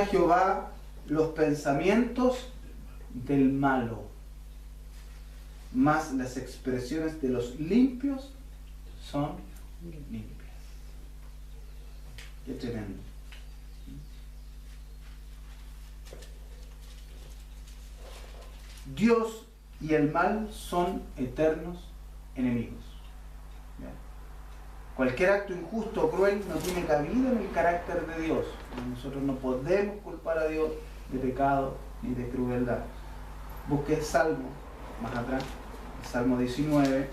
Jehová los pensamientos del malo, mas las expresiones de los limpios son limpias. Qué tremendo. Dios y el mal son eternos enemigos. ¿Bien? Cualquier acto injusto o cruel no tiene cabida en el carácter de Dios. Nosotros no podemos culpar a Dios de pecado ni de crueldad. Busque Salmo, más atrás, Salmo 19,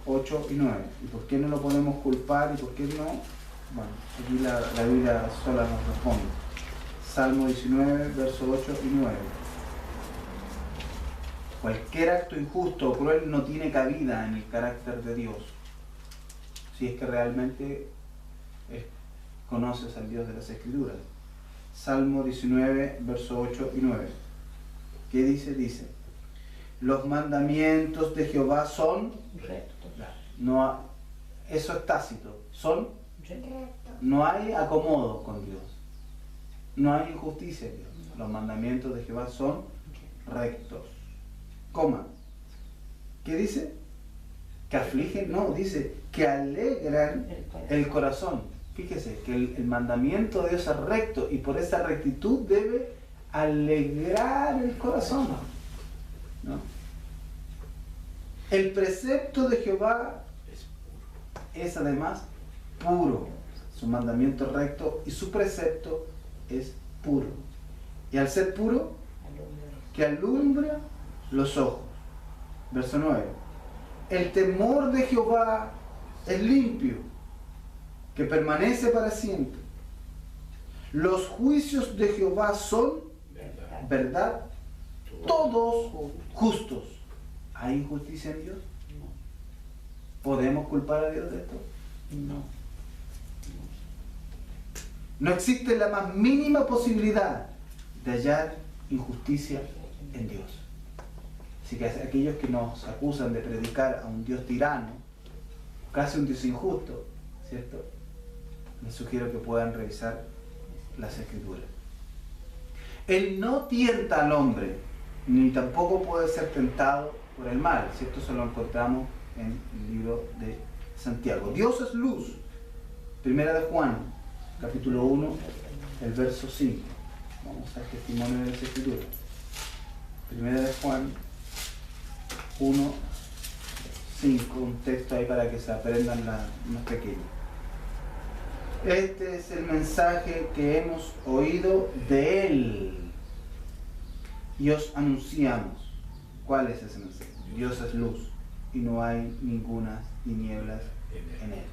8 y 9. ¿Y por qué no lo podemos culpar y por qué no? Bueno, aquí la Biblia sola nos responde. Salmo 19, versos 8 y 9. Cualquier acto injusto o cruel no tiene cabida en el carácter de Dios, si es que realmente conoces al Dios de las Escrituras. Salmo 19, versos 8 y 9. ¿Qué dice? Dice: los mandamientos de Jehová son rectos. No, eso es tácito. Son rectos. No hay acomodo con Dios. No hay injusticia en Dios. Los mandamientos de Jehová son rectos. Coma. ¿Qué dice? Que afligen, no, dice que alegran el corazón. Fíjese que el mandamiento de Dios es recto y por esa rectitud debe alegrar el corazón, ¿no? El precepto de Jehová es además puro. Su mandamiento es recto y su precepto es puro. Y al ser puro, que alumbra los ojos. Verso 9. El temor de Jehová es limpio, que permanece para siempre. Los juicios de Jehová son verdad, todos justos. ¿Hay injusticia en Dios? No. ¿Podemos culpar a Dios de esto? No. No existe la más mínima posibilidad de hallar injusticia en Dios. Así que aquellos que nos acusan de predicar a un Dios tirano, casi un Dios injusto, ¿cierto? Les sugiero que puedan revisar las Escrituras. Él no tienta al hombre, ni tampoco puede ser tentado por el mal, ¿cierto? Eso lo encontramos en el libro de Santiago. Dios es luz. Primera de Juan, capítulo 1, el verso 5. Vamos al testimonio de las Escrituras. Primera de Juan 1, 5, un texto ahí para que se aprendan más pequeños. Este es el mensaje que hemos oído de Él y os anunciamos. ¿Cuál es ese mensaje? Dios es luz y no hay ninguna tinieblas en Él.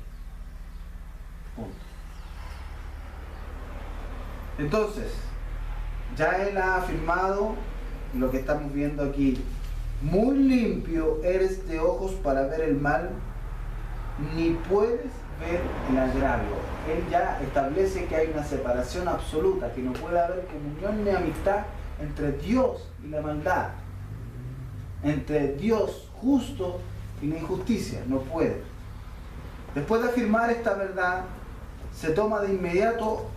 Punto. Entonces, ya Él ha afirmado lo que estamos viendo aquí. Muy limpio eres de ojos para ver el mal, ni puedes ver el agravio. Él ya establece que hay una separación absoluta, que no puede haber comunión ni amistad entre Dios y la maldad, entre Dios justo y la injusticia. No puede. Después de afirmar esta verdad, se toma de inmediato,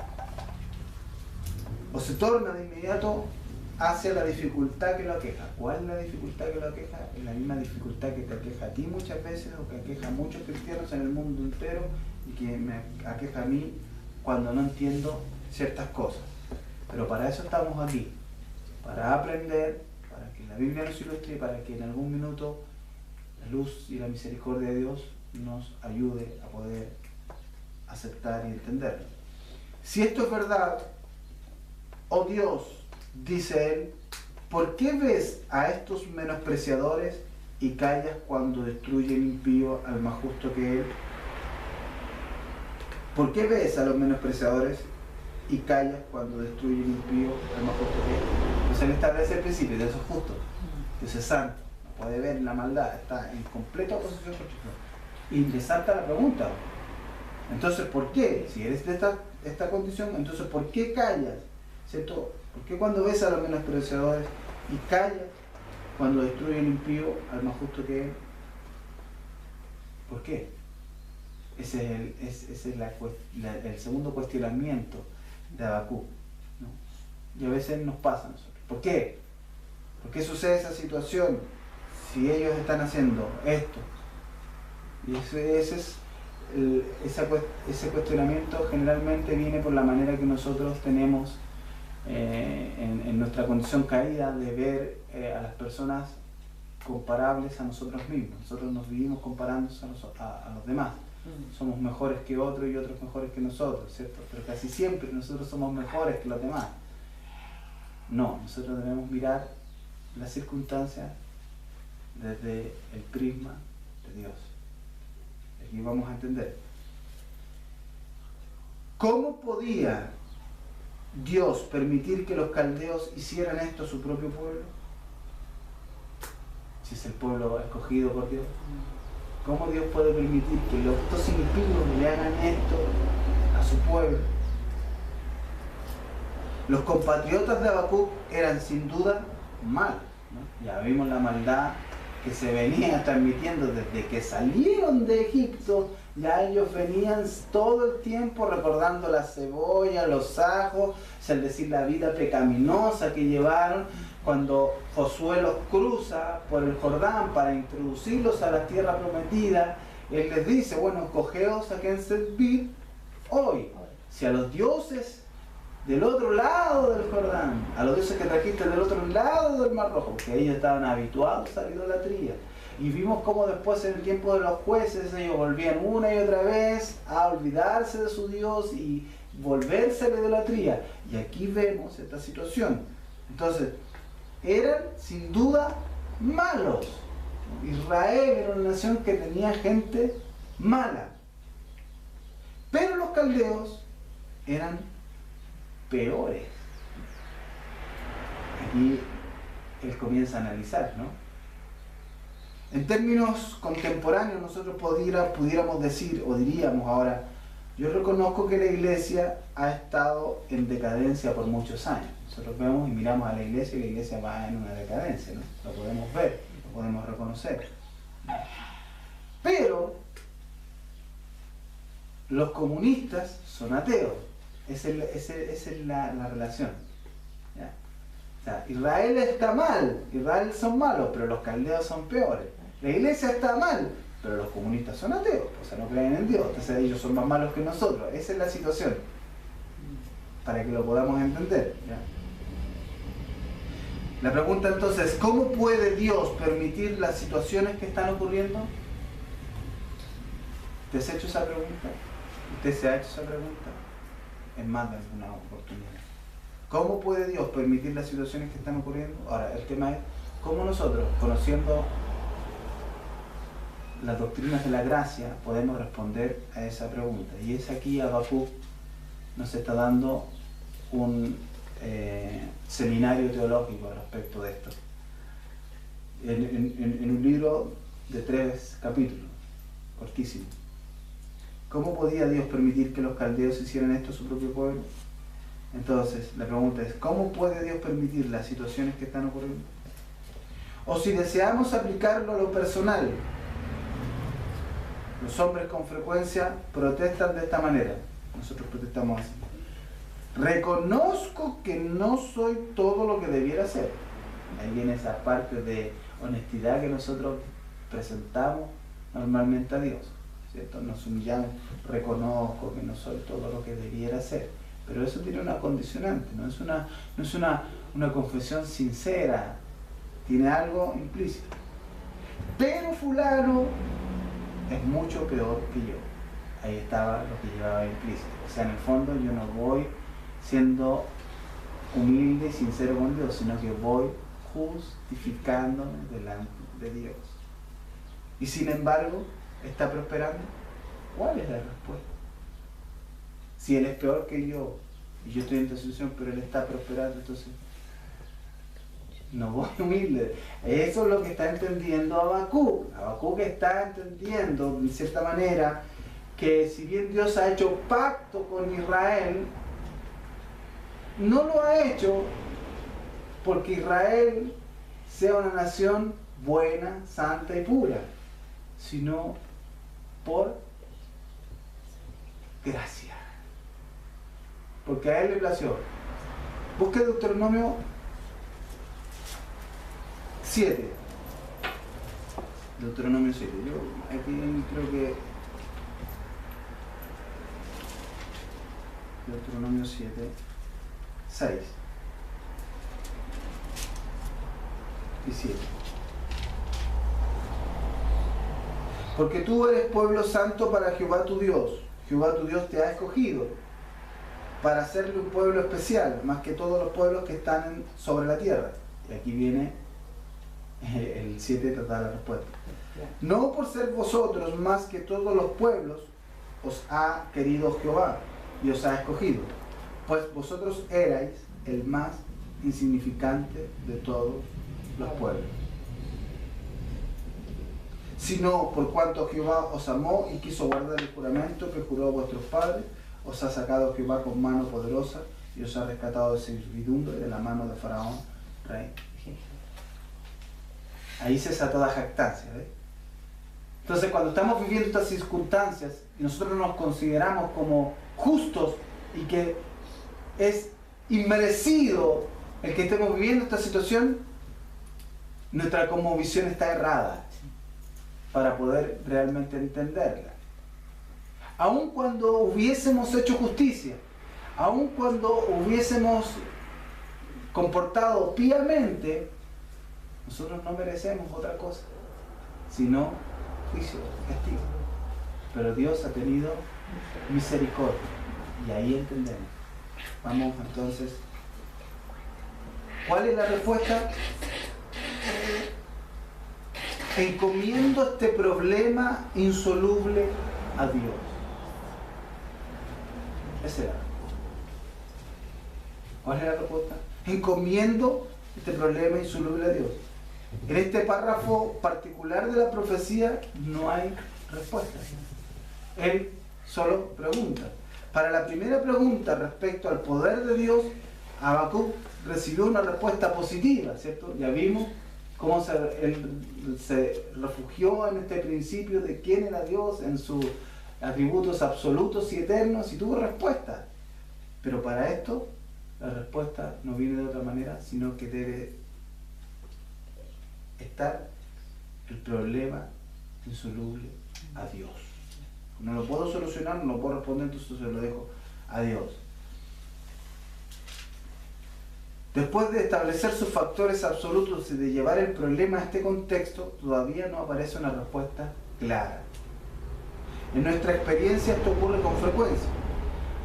o se torna de inmediato hacia la dificultad que lo aqueja. ¿Cuál es la dificultad que lo aqueja? Es la misma dificultad que te aqueja a ti muchas veces, o que aqueja a muchos cristianos en el mundo entero, y que me aqueja a mí cuando no entiendo ciertas cosas. Pero para eso estamos aquí, para aprender, para que la Biblia nos ilustre y para que en algún minuto la luz y la misericordia de Dios nos ayude a poder aceptar y entenderlo. Si esto es verdad, oh Dios, dice Él, ¿por qué ves a estos menospreciadores y callas cuando destruye el impío al más justo que Él? ¿Por qué ves a los menospreciadores y callas cuando destruye el impío al más justo que Él? Entonces Él establece el principio de eso justo. Dios es santo, no puede ver la maldad, está en completa oposición con Dios. Y le salta la pregunta. Entonces, ¿por qué? Si eres de esta condición, entonces ¿por qué callas? ¿Cierto? ¿Por qué cuando ves a los menospreciadores y callas cuando destruye el impío al más justo que Él? ¿Por qué? Ese es el segundo cuestionamiento de Habacuc, ¿no? Y a veces nos pasa a nosotros. ¿Por qué? ¿Por qué sucede esa situación? Si ellos están haciendo esto. Y ese cuestionamiento generalmente viene por la manera que nosotros tenemos en nuestra condición caída de ver a las personas comparables a nosotros mismos. Nosotros nos vivimos comparándonos a los demás. Somos mejores que otros y otros mejores que nosotros, ¿cierto? Pero casi siempre nosotros somos mejores que los demás. No, nosotros debemos mirar las circunstancias desde el prisma de Dios. Aquí vamos a entender. ¿Cómo podía Dios permitir que los caldeos hicieran esto a su propio pueblo? Si es el pueblo escogido por Dios. ¿Cómo Dios puede permitir que estos impíos le hagan esto a su pueblo? Los compatriotas de Habacuc eran sin duda malos, ¿no? Ya vimos la maldad que se venía transmitiendo desde que salieron de Egipto. Ya ellos venían todo el tiempo recordando la cebolla, los ajos, es decir, la vida pecaminosa que llevaron cuando Josué los cruza por el Jordán para introducirlos a la tierra prometida. Él les dice, bueno, escogeos a quien servir hoy. Si a los dioses del otro lado del Jordán, a los dioses que trajiste del otro lado del Mar Rojo, porque ellos estaban habituados a la idolatría. Y vimos cómo después en el tiempo de los jueces ellos volvían una y otra vez a olvidarse de su Dios y volverse a la idolatría. Y aquí vemos esta situación. Entonces, eran sin duda malos. Israel era una nación que tenía gente mala. Pero los caldeos eran peores. Aquí él comienza a analizar, ¿no? En términos contemporáneos nosotros pudiéramos decir, o diríamos ahora, yo reconozco que la iglesia ha estado en decadencia por muchos años. Nosotros vemos y miramos a la iglesia y la iglesia va en una decadencia, ¿no? Lo podemos ver, lo podemos reconocer. Pero los comunistas son ateos. Esa es la relación. ¿Ya? O sea, Israel está mal, Israel son malos, pero los caldeos son peores. La iglesia está mal, pero los comunistas son ateos, o sea, no creen en Dios, entonces ellos son más malos que nosotros. Esa es la situación, para que lo podamos entender. ¿Ya? La pregunta entonces, ¿cómo puede Dios permitir las situaciones que están ocurriendo? ¿Te has hecho esa pregunta? ¿Usted se ha hecho esa pregunta? En más de alguna oportunidad. ¿Cómo puede Dios permitir las situaciones que están ocurriendo? Ahora, el tema es cómo nosotros, conociendo las doctrinas de la gracia, podemos responder a esa pregunta. Y es aquí Habacuc nos está dando un seminario teológico respecto de esto. En un libro de 3 capítulos, cortísimo. ¿Cómo podía Dios permitir que los caldeos hicieran esto a su propio pueblo? Entonces, la pregunta es, ¿cómo puede Dios permitir las situaciones que están ocurriendo? O si deseamos aplicarlo a lo personal, los hombres con frecuencia protestan de esta manera. Nosotros protestamos así. Reconozco que no soy todo lo que debiera ser. Ahí viene esa parte de honestidad que nosotros presentamos normalmente a Dios, ¿cierto? Nos humillamos, reconozco que no soy todo lo que debiera ser. Pero eso tiene una condicionante, no es una confesión sincera, tiene algo implícito. Pero fulano es mucho peor que yo. Ahí estaba lo que llevaba implícito. O sea, en el fondo yo no voy siendo humilde y sincero con Dios, sino que voy justificándome delante de Dios. Y sin embargo, ¿está prosperando? ¿Cuál es la respuesta? Si Él es peor que yo, y yo estoy en esta situación, pero Él está prosperando, entonces no voy humilde. Eso es lo que está entendiendo Habacuc. Habacuc está entendiendo, de cierta manera, que si bien Dios ha hecho pacto con Israel, no lo ha hecho porque Israel sea una nación buena, santa y pura, sino por gracia. Porque a Él le plació Busque Deuteronomio 7. Deuteronomio 7. Yo aquí creo que Deuteronomio 7, 6 y 7. Porque tú eres pueblo santo para Jehová tu Dios. Jehová tu Dios te ha escogido para hacerle un pueblo especial, más que todos los pueblos que están sobre la tierra. Y aquí viene el 7 trata la respuesta. No por ser vosotros más que todos los pueblos os ha querido Jehová y os ha escogido, pues vosotros erais el más insignificante de todos los pueblos, sino por cuanto Jehová os amó y quiso guardar el juramento que juró a vuestros padres, os ha sacado Jehová con mano poderosa y os ha rescatado de servidumbre de la mano de Faraón, rey. Ahí se desata la jactancia, ¿ves? Entonces, cuando estamos viviendo estas circunstancias y nosotros nos consideramos como justos y que es inmerecido el que estemos viviendo esta situación, nuestra cosmovisión está errada para poder realmente entenderla. Aun cuando hubiésemos hecho justicia, aun cuando hubiésemos comportado piamente, nosotros no merecemos otra cosa, sino juicio, castigo. Pero Dios ha tenido misericordia y ahí entendemos. Vamos entonces, ¿cuál es la respuesta? Encomiendo este problema insoluble a Dios. Esa era. ¿Cuál es la respuesta? Encomiendo este problema insoluble a Dios. En este párrafo particular de la profecía no hay respuesta. Él solo pregunta. Para la primera pregunta respecto al poder de Dios, Habacuc recibió una respuesta positiva, ¿cierto? Ya vimos cómo él se refugió en este principio de quién era Dios, en sus atributos absolutos y eternos, y tuvo respuesta. Pero para esto, la respuesta no viene de otra manera, sino que debe estar el problema insoluble a Dios. No lo puedo solucionar, no lo puedo responder, entonces se lo dejo a Dios. Después de establecer sus factores absolutos y de llevar el problema a este contexto, todavía no aparece una respuesta clara. En nuestra experiencia esto ocurre con frecuencia.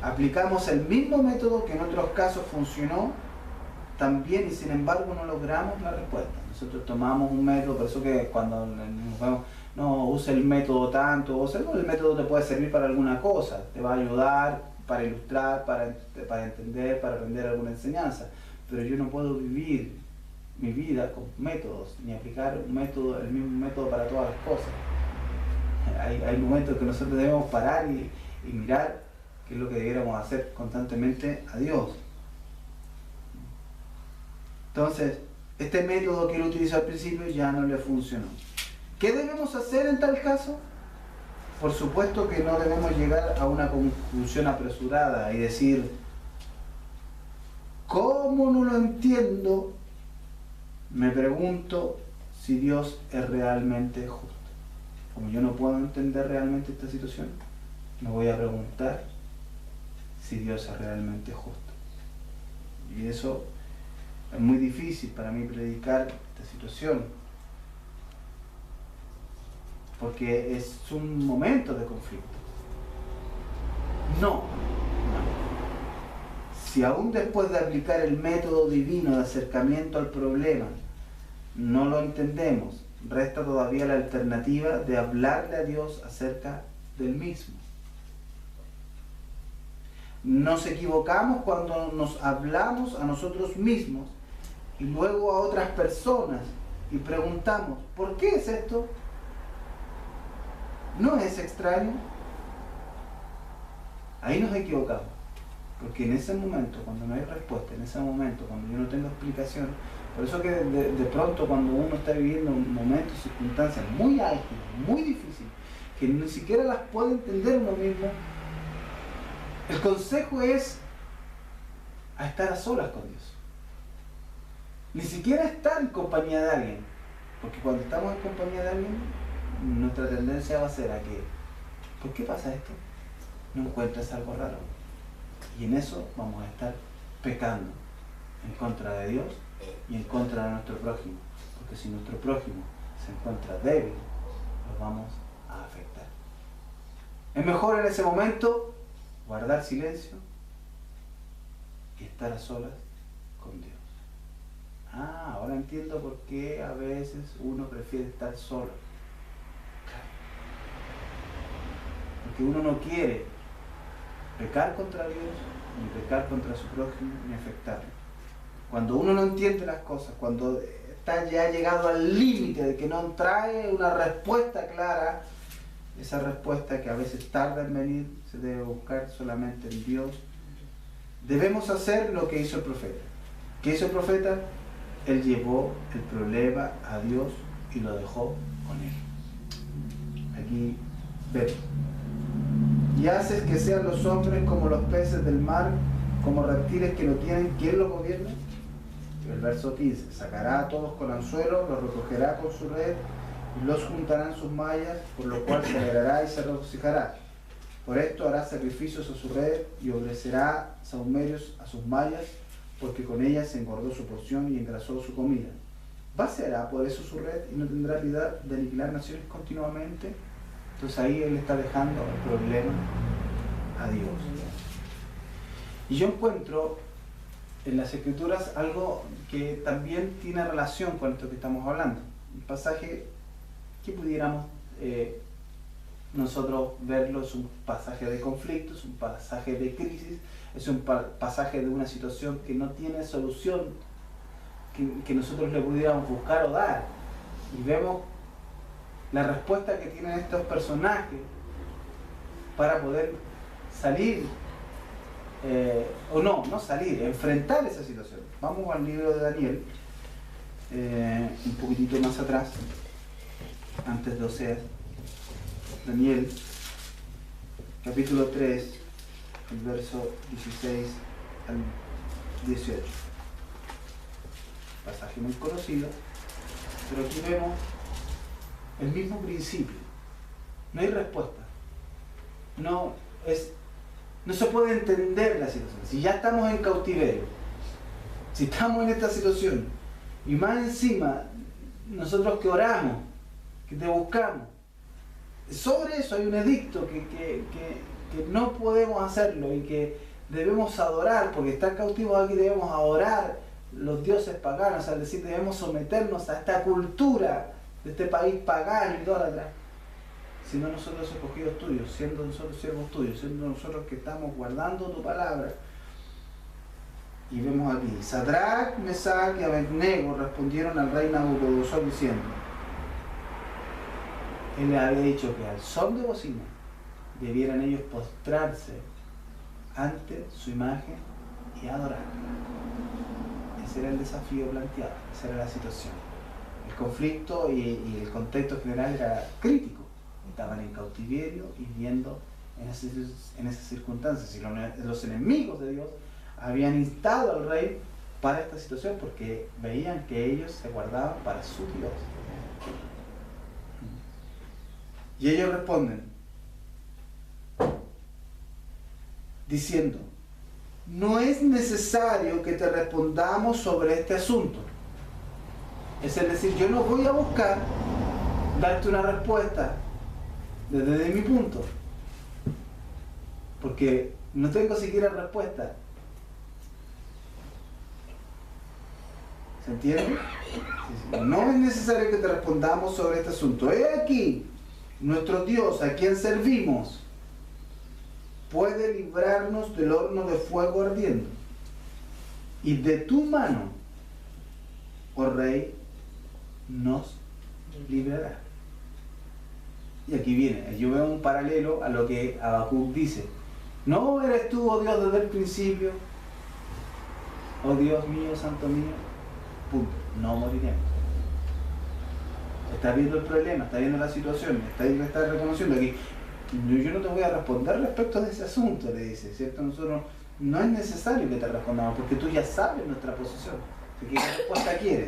Aplicamos el mismo método que en otros casos funcionó también y sin embargo no logramos la respuesta. Nosotros tomamos un método, por eso que cuando nos vemos, no use el método tanto, o sea, el método te puede servir para alguna cosa, te va a ayudar para ilustrar, para entender, para aprender alguna enseñanza, pero yo no puedo vivir mi vida con métodos, ni aplicar un método, el mismo método para todas las cosas. Hay momentos que nosotros debemos parar y mirar qué es lo que debiéramos hacer constantemente a Dios. Entonces, este método que él utilizó al principio ya no le funcionó. ¿Qué debemos hacer en tal caso? Por supuesto que no debemos llegar a una conclusión apresurada y decir, ¿cómo no lo entiendo? Me pregunto si Dios es realmente justo. Como yo no puedo entender realmente esta situación, me voy a preguntar si Dios es realmente justo. Y eso es muy difícil para mí predicar esta situación, porque es un momento de conflicto. No. Si aún después de aplicar el método divino de acercamiento al problema no lo entendemos, resta todavía la alternativa de hablarle a Dios acerca del mismo. Nos equivocamos cuando nos hablamos a nosotros mismos y luego a otras personas y preguntamos, ¿por qué es esto? ¿No es extraño? Ahí nos equivocamos, porque en ese momento, cuando no hay respuesta, en ese momento, cuando yo no tengo explicación, por eso que de pronto cuando uno está viviendo momentos, circunstancias muy álgidas, muy difíciles, que ni siquiera las puede entender uno mismo, el consejo es a estar a solas con Dios. Ni siquiera estar en compañía de alguien. Porque cuando estamos en compañía de alguien, nuestra tendencia va a ser a que, ¿por qué pasa esto? No encuentras algo raro. Y en eso vamos a estar pecando en contra de Dios y en contra de nuestro prójimo. Porque si nuestro prójimo se encuentra débil, lo vamos a afectar. Es mejor en ese momento guardar silencio y estar a solas con Dios. Ahora entiendo por qué a veces uno prefiere estar solo. Porque uno no quiere pecar contra Dios, ni pecar contra su prójimo, ni afectarlo. Cuando uno no entiende las cosas, cuando está ya llegado al límite de que no trae una respuesta clara, esa respuesta que a veces tarda en venir, se debe buscar solamente en Dios. Debemos hacer lo que hizo el profeta. ¿Qué hizo el profeta? Él llevó el problema a Dios y lo dejó con él. Aquí vemos. Y haces que sean los hombres como los peces del mar, como reptiles que no tienen quien los gobierne. El verso 15. Sacará a todos con anzuelo, los recogerá con su red, y los juntará en sus mallas, por lo cual se alegrará y se regocijará. Por esto hará sacrificios a su red y ofrecerá sahumerios a sus mallas, porque con ellas se engordó su porción y engrasó su comida. ¿Vaciará por eso su red y no tendrá piedad de aniquilar naciones continuamente? Entonces ahí él está dejando el problema a Dios. Y yo encuentro en las Escrituras algo que también tiene relación con esto que estamos hablando. Un pasaje que pudiéramos nosotros verlo, es un pasaje de conflicto, es un pasaje de crisis, es un pasaje de una situación que no tiene solución que nosotros le pudiéramos buscar o dar. Y vemos la respuesta que tienen estos personajes para poder salir, no salir, enfrentar esa situación. Vamos al libro de Daniel, un poquitito más atrás, antes de Oseas. Daniel, capítulo 3, el verso 16 al 18. Pasaje muy conocido, pero aquí vemos el mismo principio. No hay respuesta. No se puede entender la situación. Si ya estamos en cautiverio, si estamos en esta situación, y más encima, nosotros que oramos, que te buscamos, sobre eso hay un edicto que no podemos hacerlo y que debemos adorar, porque estar cautivos aquí debemos adorar los dioses paganos, es decir, debemos someternos a esta cultura de este país pagano y idólatra. Siendo nosotros escogidos tuyos, siendo nosotros siervos tuyos, siendo nosotros que estamos guardando tu palabra. Y vemos aquí, Sadrach, Mesach y Abednego respondieron al rey Nabucodonosor diciendo, él les había dicho que al son de bocina debieran ellos postrarse ante su imagen y adorarla. Ese era el desafío planteado, esa era la situación. El conflicto y el contexto general era crítico. Estaban en cautiverio y viendo en esas circunstancias. Y los enemigos de Dios habían instado al rey para esta situación porque veían que ellos se guardaban para su Dios. Y ellos responden diciendo, no es necesario que te respondamos sobre este asunto. Es decir, yo no voy a buscar darte una respuesta desde mi punto, porque no tengo siquiera respuesta. ¿Se entiende? No es necesario que te respondamos sobre este asunto. He aquí, nuestro Dios, a quien servimos, puede librarnos del horno de fuego ardiendo, y de tu mano, oh rey, nos librará. Y aquí viene, yo veo un paralelo a lo que Habacuc dice. ¿No eres tú, oh Dios, desde el principio? Oh Dios mío, santo mío. Punto. No moriremos. Está viendo el problema, está viendo la situación, está reconociendo aquí. Yo no te voy a responder respecto de ese asunto, le dice, ¿cierto? Nosotros no es necesario que te respondamos porque tú ya sabes nuestra posición. Así que, ¿qué respuesta quieres?